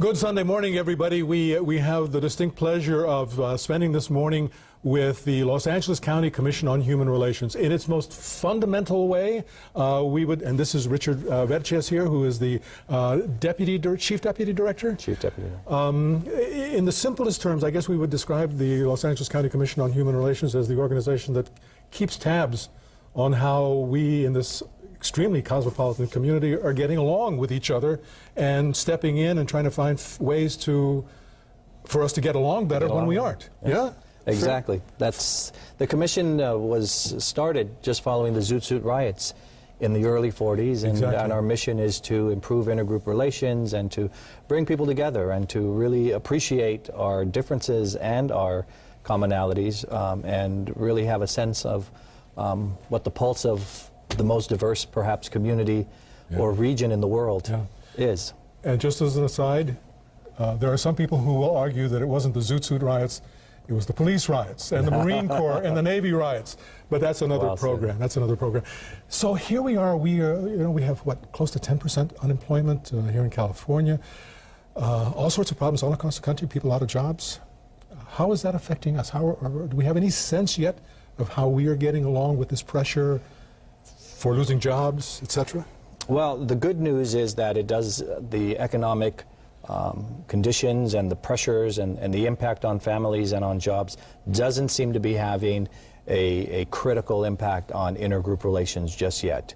Good Sunday morning, everybody. We have the distinct pleasure of spending this morning with the Los Angeles County Commission on Human Relations. In its most fundamental way, and this is Richard Verches here, who is the Chief Deputy Director. Chief Deputy Director. In the simplest terms, I guess we would describe the Los Angeles County Commission on Human Relations as the organization that keeps tabs on how we in this extremely cosmopolitan community are getting along with each other and stepping in and trying to find ways for us to get along better when we aren't. Yeah? Exactly. That's the commission was started just following the Zoot Suit riots in the early 40s, and our mission is to improve intergroup relations and to bring people together and to really appreciate our differences and our commonalities, and really have a sense of what the pulse of the most diverse, perhaps, community or region in the world is. And just as an aside, there are some people who will argue that it wasn't the Zoot Suit riots, it was the police riots and the Marine Corps and the Navy riots. But that's another program. That's another program. So here we are. We have what, close to 10% unemployment here in California. All sorts of problems all across the country. People out of jobs. How is that affecting us? Do we have any sense yet of how we are getting along with this pressure for losing jobs, etc.? Well, the good news is that it does, the economic conditions and the pressures and the impact on families and on jobs doesn't seem to be having a critical impact on intergroup relations just yet.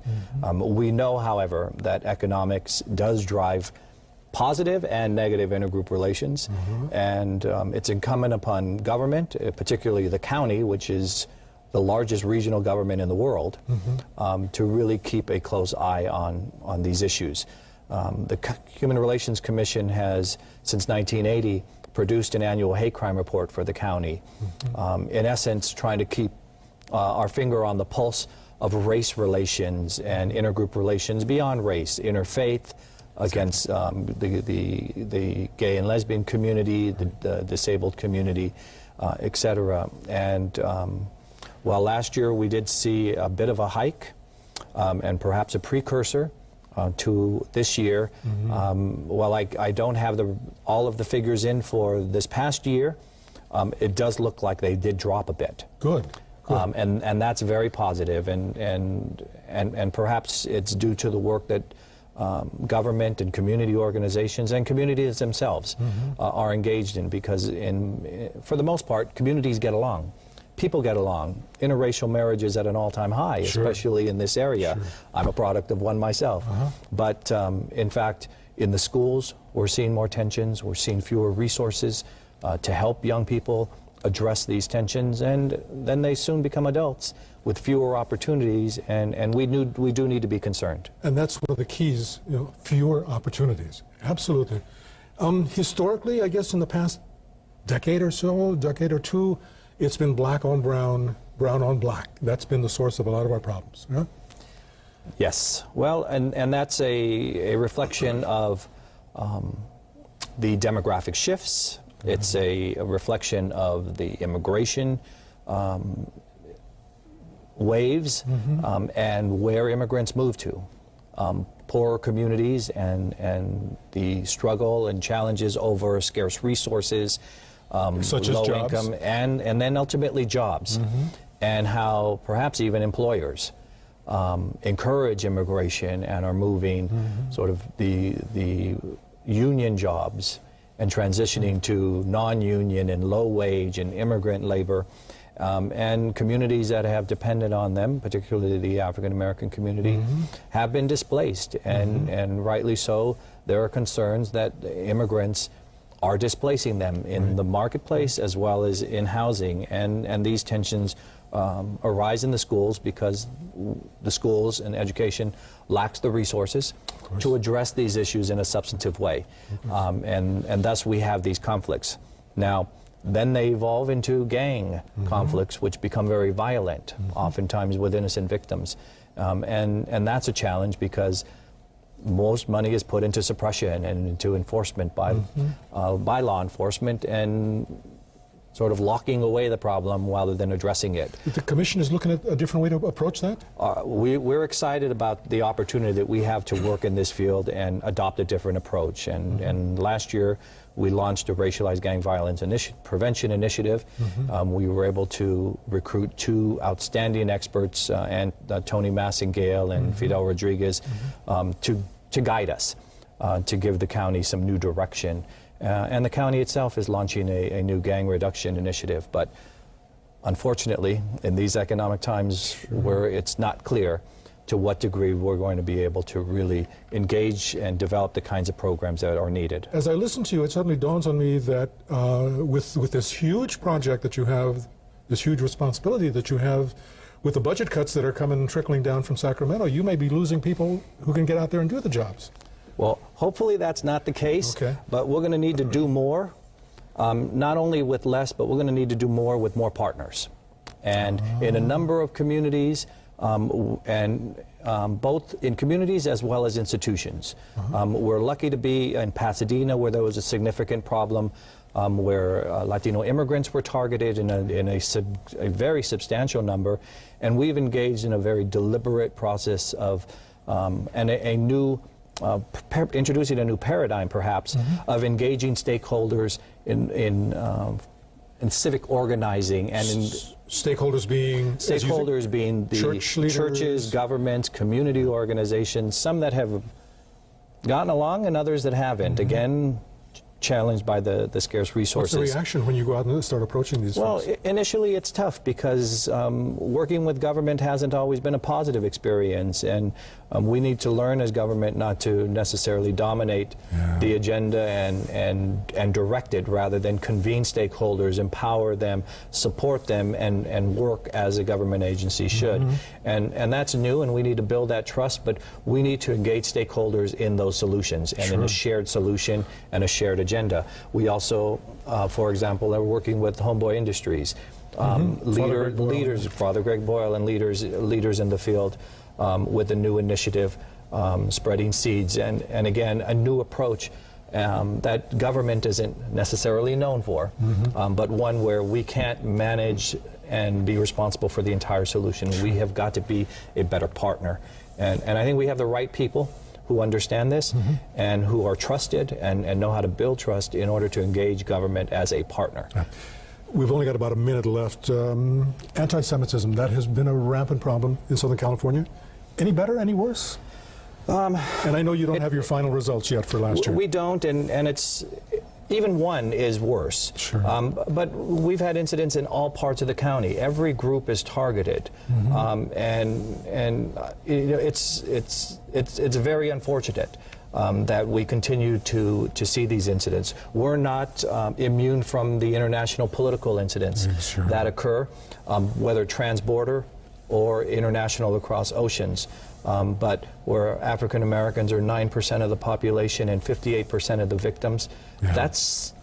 We know, however, that economics does drive positive and negative intergroup relations, and it's incumbent upon government, particularly the county, which is the largest regional government in the world, to really keep a close eye on these issues. The Human Relations Commission has, since 1980, produced an annual hate crime report for the county, in essence trying to keep our finger on the pulse of race relations and intergroup relations beyond race, interfaith, against the gay and lesbian community, the disabled community, etc. And while last year we did see a bit of a hike and perhaps a precursor to this year, while I don't have all of the figures in for this past year, it does look like they did drop a bit. Good. And that's very positive, and perhaps it's due to the work that government and community organizations and communities themselves are engaged in, because for the most part, communities get along. People get along. Interracial marriage is at an all-time high, especially in this area. I'm a product of one myself. But in fact, in the schools, we're seeing more tensions. We're seeing fewer resources to help young people address these tensions, and then they soon become adults with fewer opportunities, and we do need to be concerned. And that's one of the keys, fewer opportunities. Absolutely. Historically, I guess in the past decade or two, it's been black on brown, brown on black. That's been the source of a lot of our problems. Yeah? Yes. Well, and that's a reflection of the demographic shifts. It's a reflection of the immigration waves and where immigrants move to. Poorer communities and the struggle and challenges over scarce resources, such as low jobs. income, and then ultimately jobs, and how perhaps even employers encourage immigration and are moving sort of the union jobs and transitioning to non-union and low-wage and immigrant labor, and communities that have depended on them, particularly the African-American community, have been displaced, and rightly so. There are concerns that immigrants are displacing them in the marketplace as well as in housing, and these tensions arise in the schools because the schools and education lacks the resources to address these issues in a substantive way, and thus we have these conflicts. Now, then they evolve into gang conflicts, which become very violent, oftentimes with innocent victims, and that's a challenge because most money is put into suppression and into enforcement by law enforcement, and sort of locking away the problem rather than addressing it. The Commission is looking at a different way to approach that? We're excited about the opportunity that we have to work in this field and adopt a different approach. And last year, we launched a racialized gang violence prevention initiative. We were able to recruit 2 outstanding experts, and Tony Massingale and Fidel Rodriguez, to guide us, to give the county some new direction. And the county itself is launching a new gang reduction initiative. But unfortunately, in these economic times where it's not clear to what degree we're going to be able to really engage and develop the kinds of programs that are needed. As I listen to you, it suddenly dawns on me that with this huge project that you have, this huge responsibility that you have, with the budget cuts that are coming trickling down from Sacramento, you may be losing people who can get out there and do the jobs. Well, hopefully that's not the case, but we're going to need to do more, not only with less, but we're going to need to do more with more partners. And in a number of communities, both in communities as well as institutions. We're lucky to be in Pasadena, where there was a significant problem where Latino immigrants were targeted in a very substantial number, and we've engaged in a very deliberate process of introducing a new paradigm, perhaps, of engaging stakeholders in civic organizing and in stakeholders being the churches, governments, community organizations, some that have gotten along and others that haven't. Again, challenged by the scarce resources. What's the reaction when you go out and start approaching these folks? Well, initially it's tough because working with government hasn't always been a positive experience, and we need to learn as government not to necessarily dominate the agenda and direct it, rather than convene stakeholders, empower them, support them, and work as a government agency should. And that's new, and we need to build that trust, but we need to engage stakeholders in those solutions and in a shared solution and a shared agenda. We also, for example, are working with Homeboy Industries, leaders, Father Greg Boyle, and leaders in the field with a new initiative, spreading seeds, and again, a new approach that government isn't necessarily known for, but one where we can't manage and be responsible for the entire solution. We have got to be a better partner. And I think we have the right people who understand this and who are trusted and know how to build trust in order to engage government as a partner. We've only got about a minute left. Anti-Semitism, that has been a rampant problem in Southern California. Any better, any worse? And I know you don't have your final results yet for last year. We don't, and it's even one is worse. Sure. But we've had incidents in all parts of the county. Every group is targeted, and you know, it's very unfortunate that we continue to see these incidents. We're not immune from the international political incidents that occur, whether transborder or international across oceans. But where African Americans are 9% of the population and 58% of the victims, that's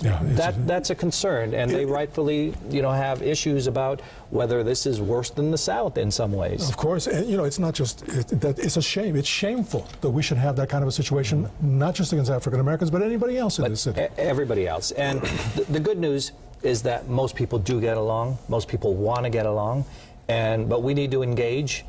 a concern, and they rightfully, you know, have issues about whether this is worse than the South in some ways. Of course, and you know, it's not just it's a shame. It's shameful that we should have that kind of a situation, not just against African Americans, but anybody else in this city. Everybody else. And the good news is that most people do get along. Most people want to get along, but we need to engage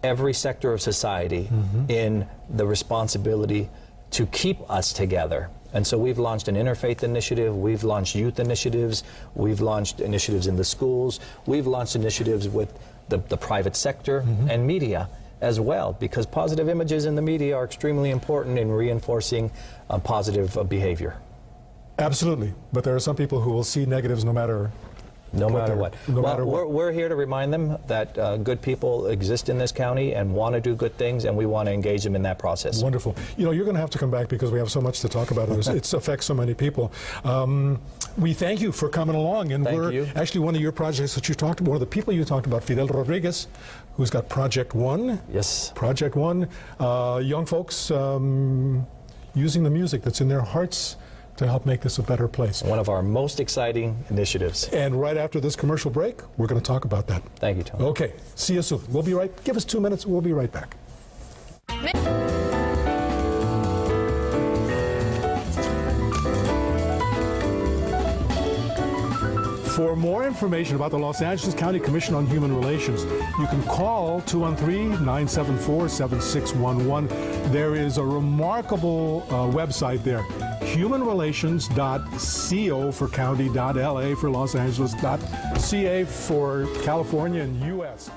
every sector of society in the responsibility to keep us together. And so we've launched an interfaith initiative, we've launched youth initiatives, we've launched initiatives in the schools, we've launched initiatives with the private sector and media as well, because positive images in the media are extremely important in reinforcing positive behavior. Absolutely, but there are some people who will see negatives no matter what. We're here to remind them that good people exist in this county and want to do good things, and we want to engage them in that process. Wonderful. You know, you're going to have to come back because we have so much to talk about. It affects so many people. We thank you for coming along, and actually one of your projects that you talked about, one of the people you talked about, Fidel Rodriguez, who's got ProjectOne. Yes. ProjectOne. Young folks using the music that's in their hearts to help make this a better place. One of our most exciting initiatives. And right after this commercial break, we're going to talk about that. Thank you, Tony. Okay, see you soon. We'll be right, give us 2 minutes, we'll be right back. For more information about the Los Angeles County Commission on Human Relations, you can call 213-974-7611. There is a remarkable website there, humanrelations.co for county.la for Los Angeles.ca for California and U.S.